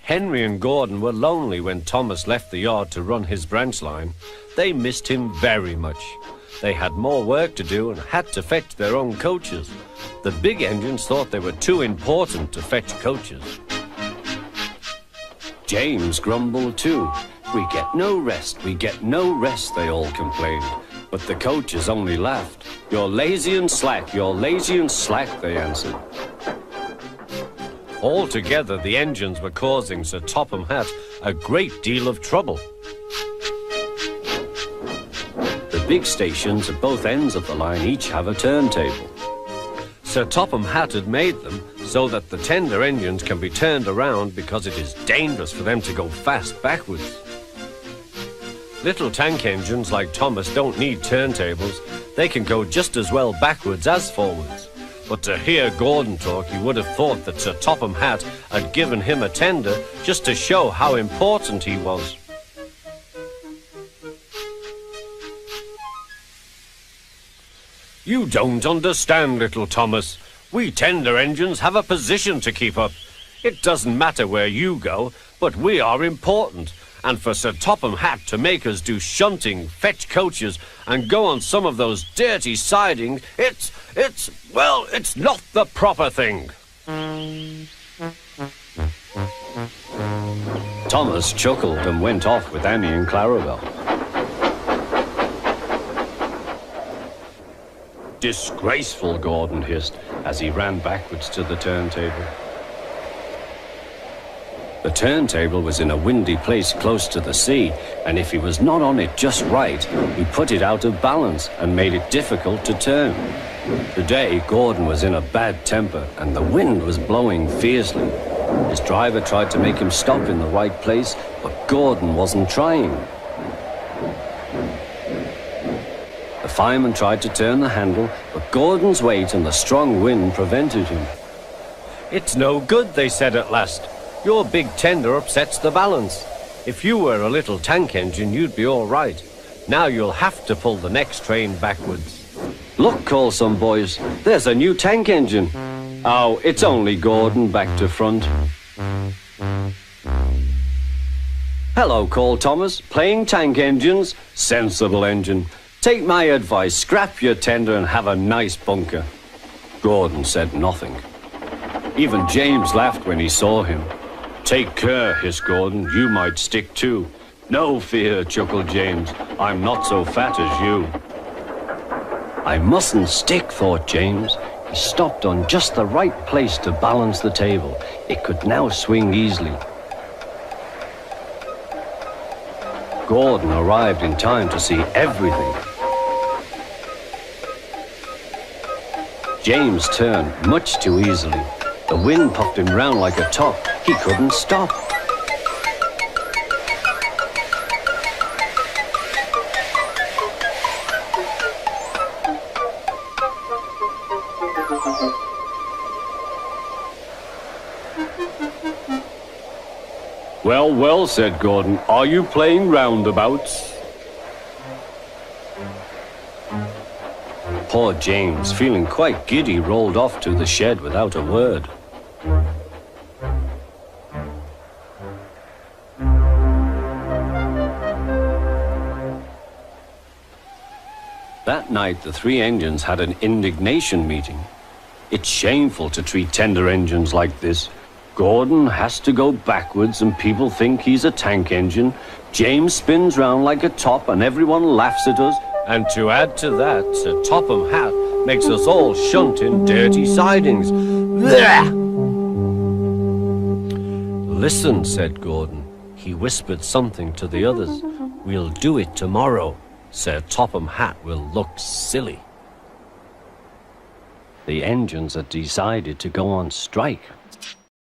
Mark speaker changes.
Speaker 1: Henry and Gordon were lonely when Thomas left the yard to run his branch line. They missed him very much. They had more work to do and had to fetch their own coaches. The big engines thought they were too important to fetch coaches. James grumbled too. "We get no rest, we get no rest," they all complained. But the coaches only laughed. "You're lazy and slack, you're lazy and slack," they answered. Altogether, the engines were causing Sir Topham Hatt a great deal of trouble. The big stations at both ends of the line each have a turntable. Sir Topham Hatt had made them so that the tender engines can be turned around because it is dangerous for them to go fast backwards. Little tank engines like Thomas don't need turntables. They can go just as well backwards as forwards. But to hear Gordon talk, you would have thought that Sir Topham Hatt had given him a tender just to show how important he was. "You don't understand, little Thomas. We tender engines have a position to keep up. It doesn't matter where you go, but we are important. And for Sir Topham Hatt to make us do shunting, fetch coaches, and go on some of those dirty sidings, it's not the proper thing." Thomas chuckled and went off with Annie and Clarabel. "Disgraceful," Gordon hissed as he ran backwards to the turntable. The turntable was in a windy place close to the sea, and if he was not on it just right, he put it out of balance and made it difficult to turn. Today, Gordon was in a bad temper, and the wind was blowing fiercely. His driver tried to make him stop in the right place, but Gordon wasn't trying. The fireman tried to turn the handle, but Gordon's weight and the strong wind prevented him. "It's no good," they said at last. "Your big tender upsets the balance. If you were a little tank engine, you'd be all right. Now you'll have to pull the next train backwards." "Look," called some boys, "there's a new tank engine." "Oh, it's only Gordon back to front." "Hello," called Thomas, "playing tank engines? Sensible engine. Take my advice, scrap your tender and have a nice bunker." Gordon said nothing. Even James laughed when he saw him. "Take care," hissed Gordon, "you might stick too." "No fear," chuckled James, "I'm not so fat as you." "I mustn't stick," thought James. He stopped on just the right place to balance the table. It could now swing easily. Gordon arrived in time to see everything. James turned much too easily. The wind puffed him round like a top. He couldn't stop. "Well, well," said Gordon, "are you playing roundabouts?" Poor James, feeling quite giddy, rolled off to the shed without a word. That night, the three engines had an indignation meeting. "It's shameful to treat tender engines like this. Gordon has to go backwards and people think he's a tank engine. James spins round like a top and everyone laughs at us. And to add to that, Sir Topham Hatt makes us all shunt in dirty sidings. Blah!" "Listen," said Gordon. He whispered something to the others. "We'll do it tomorrow. Sir Topham Hatt will look silly." The engines had decided to go on strike.